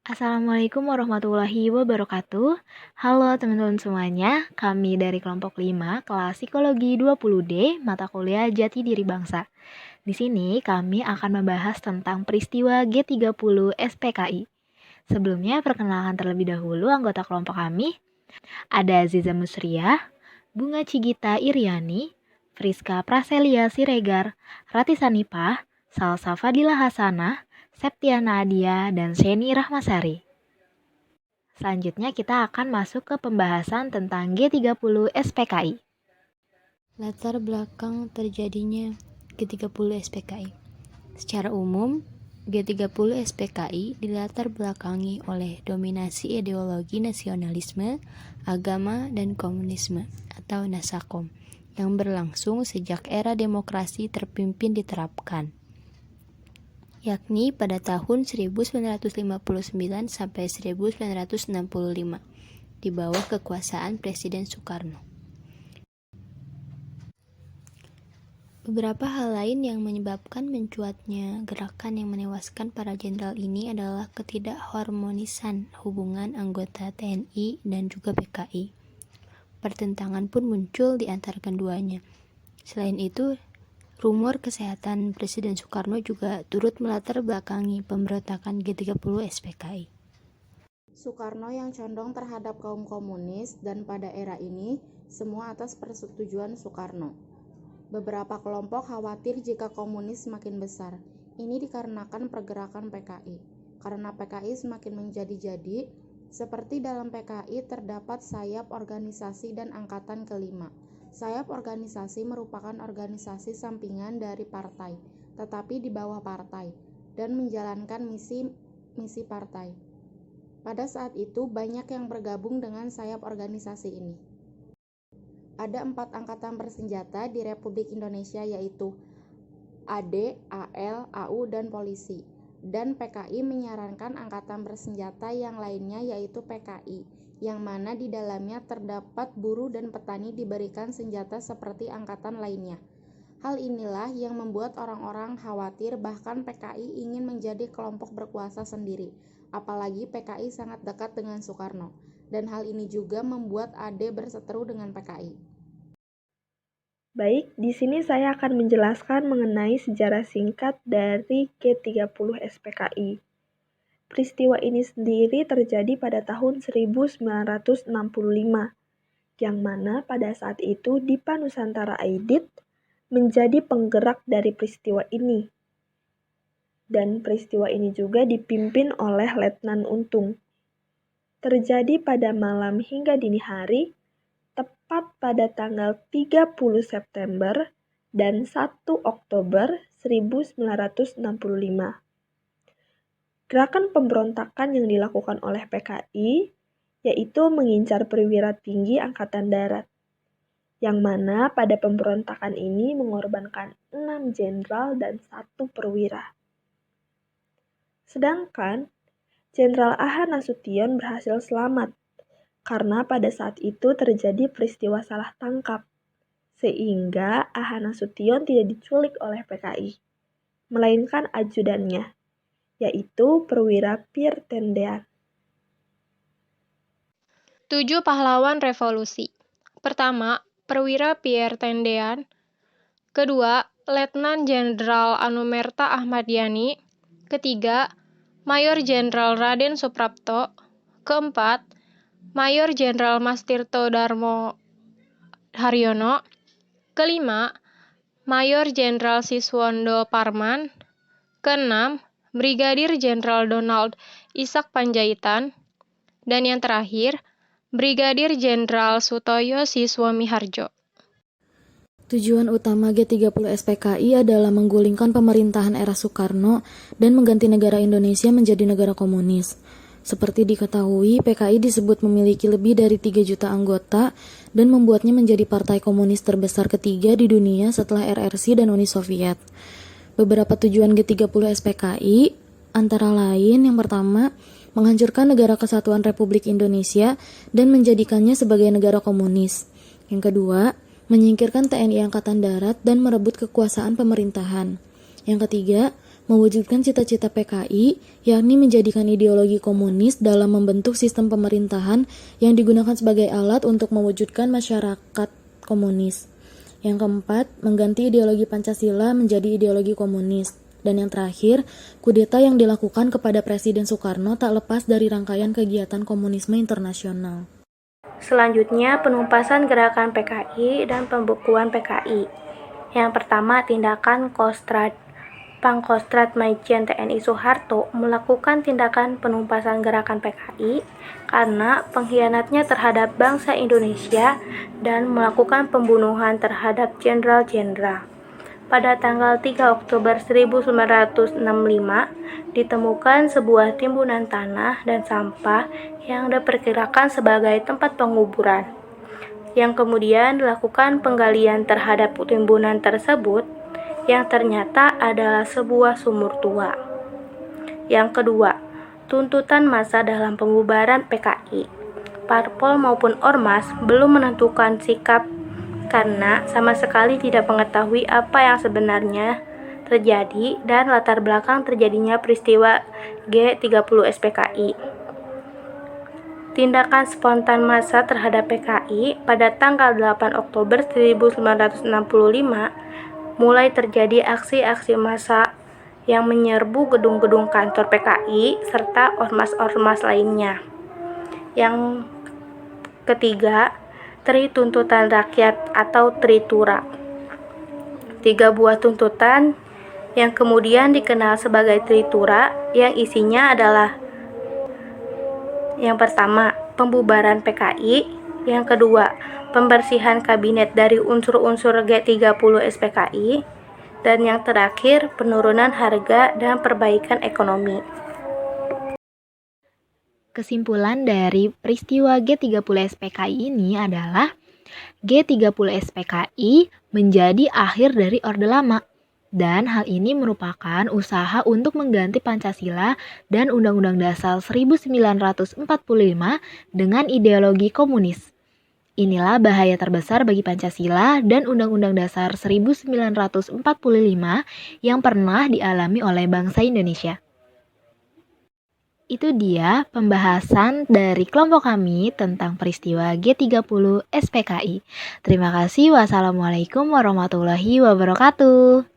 Assalamualaikum warahmatullahi wabarakatuh. Halo teman-teman semuanya, kami dari kelompok 5 kelas Psikologi 20D, mata kuliah Jati Diri Bangsa. Di sini kami akan membahas tentang peristiwa G30 SPKI. Sebelumnya perkenalkan terlebih dahulu anggota kelompok kami. Ada Ziza Musriah, Bunga Cigita Iriani, Friska Praselia Siregar, Rati Sanipah, Salsa Fadila Hasanah, Septiana Adia, dan Seni Rahmasari. Selanjutnya kita akan masuk ke pembahasan tentang G30 SPKI. Latar belakang terjadinya G30 SPKI. Secara umum, G30 SPKI dilatar belakangi oleh dominasi ideologi nasionalisme, agama, dan komunisme atau Nasakom yang berlangsung sejak era demokrasi terpimpin diterapkan, yakni pada tahun 1959 sampai 1965 di bawah kekuasaan Presiden Soekarno. Beberapa hal lain yang menyebabkan mencuatnya gerakan yang menewaskan para jenderal ini adalah ketidakharmonisan hubungan anggota TNI dan juga PKI. Pertentangan pun muncul di antara keduanya. Selain itu, rumor kesehatan Presiden Soekarno juga turut melatar belakangi pemberontakan G30 SPKI. Soekarno yang condong terhadap kaum komunis dan pada era ini semua atas persetujuan Soekarno. Beberapa kelompok khawatir jika komunis semakin besar. Ini dikarenakan pergerakan PKI. Karena PKI semakin menjadi-jadi, seperti dalam PKI terdapat sayap organisasi dan angkatan kelima. Sayap organisasi merupakan organisasi sampingan dari partai, tetapi di bawah partai, dan menjalankan misi partai. Pada saat itu banyak yang bergabung dengan sayap organisasi ini. Ada 4 angkatan bersenjata di Republik Indonesia yaitu AD, AL, AU, dan polisi. Dan PKI menyarankan angkatan bersenjata yang lainnya yaitu PKI, yang mana di dalamnya terdapat buruh dan petani diberikan senjata seperti angkatan lainnya. Hal inilah yang membuat orang-orang khawatir bahkan PKI ingin menjadi kelompok berkuasa sendiri, apalagi PKI sangat dekat dengan Soekarno. Dan hal ini juga membuat AD berseteru dengan PKI. Baik, di sini saya akan menjelaskan mengenai sejarah singkat dari G30 SPKI. Peristiwa ini sendiri terjadi pada tahun 1965, yang mana pada saat itu Dipa Nusantara Aidit menjadi penggerak dari peristiwa ini. Dan peristiwa ini juga dipimpin oleh Letnan Untung. Terjadi pada malam hingga dini hari, tepat pada tanggal 30 September dan 1 Oktober 1965. Gerakan pemberontakan yang dilakukan oleh PKI yaitu mengincar perwira tinggi Angkatan Darat, yang mana pada pemberontakan ini mengorbankan 6 jenderal dan 1 perwira. Sedangkan Jenderal A.H. Nasution berhasil selamat karena pada saat itu terjadi peristiwa salah tangkap, sehingga A.H. Nasution tidak diculik oleh PKI, melainkan ajudannya, yaitu perwira Pierre Tendean. 7 pahlawan revolusi. Pertama, perwira Pierre Tendean. Kedua, Letnan Jenderal Anumerta Ahmad Yani. Ketiga, Mayor Jenderal Raden Suprapto. Keempat, Mayor Jenderal Mastirto Darmo Haryono. Kelima, Mayor Jenderal Siswondo Parman. Keenam, Brigadir Jenderal Donald Ishak Panjaitan. Dan yang terakhir, Brigadir Jenderal Sutoyo Siswomiharjo. Tujuan utama G30 SPKI adalah menggulingkan pemerintahan era Soekarno dan mengganti negara Indonesia menjadi negara komunis. Seperti diketahui, PKI disebut memiliki lebih dari 3 juta anggota dan membuatnya menjadi partai komunis terbesar ketiga di dunia setelah RRC dan Uni Soviet. Beberapa tujuan G30 SPKI antara lain yang pertama, menghancurkan negara kesatuan Republik Indonesia dan menjadikannya sebagai negara komunis. Yang kedua, menyingkirkan TNI Angkatan Darat dan merebut kekuasaan pemerintahan. Yang ketiga, mewujudkan cita-cita PKI, yakni menjadikan ideologi komunis dalam membentuk sistem pemerintahan yang digunakan sebagai alat untuk mewujudkan masyarakat komunis. Yang keempat, mengganti ideologi Pancasila menjadi ideologi komunis. Dan yang terakhir, kudeta yang dilakukan kepada Presiden Soekarno tak lepas dari rangkaian kegiatan komunisme internasional. Selanjutnya, penumpasan gerakan PKI dan pembekuan PKI. Yang pertama, tindakan Kostrad. Pangkostrat Majen TNI Soeharto melakukan tindakan penumpasan gerakan PKI karena pengkhianatnya terhadap bangsa Indonesia dan melakukan pembunuhan terhadap jenderal-jenderal. Pada tanggal 3 Oktober 1965, ditemukan sebuah timbunan tanah dan sampah yang diperkirakan sebagai tempat penguburan, yang kemudian dilakukan penggalian terhadap timbunan tersebut, yang ternyata adalah sebuah sumur tua. Yang kedua, tuntutan massa dalam pembubaran PKI. Parpol maupun Ormas belum menentukan sikap karena sama sekali tidak mengetahui apa yang sebenarnya terjadi dan latar belakang terjadinya peristiwa G30 SPKI. Tindakan spontan massa terhadap PKI pada tanggal 8 Oktober 1965 mulai terjadi aksi-aksi massa yang menyerbu gedung-gedung kantor PKI serta ormas-ormas lainnya. Yang ketiga, Tri Tuntutan Rakyat atau Tritura. 3 buah tuntutan yang kemudian dikenal sebagai Tritura yang isinya adalah: yang pertama, pembubaran PKI. Yang kedua, pembersihan kabinet dari unsur-unsur G30 SPKI. Dan yang terakhir, penurunan harga dan perbaikan ekonomi. Kesimpulan dari peristiwa G30 SPKI ini adalah G30 SPKI menjadi akhir dari Orde Lama. Dan hal ini merupakan usaha untuk mengganti Pancasila dan Undang-Undang Dasar 1945 dengan ideologi komunis. Inilah bahaya terbesar bagi Pancasila dan Undang-Undang Dasar 1945 yang pernah dialami oleh bangsa Indonesia. Itu dia pembahasan dari kelompok kami tentang peristiwa G30 SPKI. Terima kasih. Wassalamualaikum warahmatullahi wabarakatuh.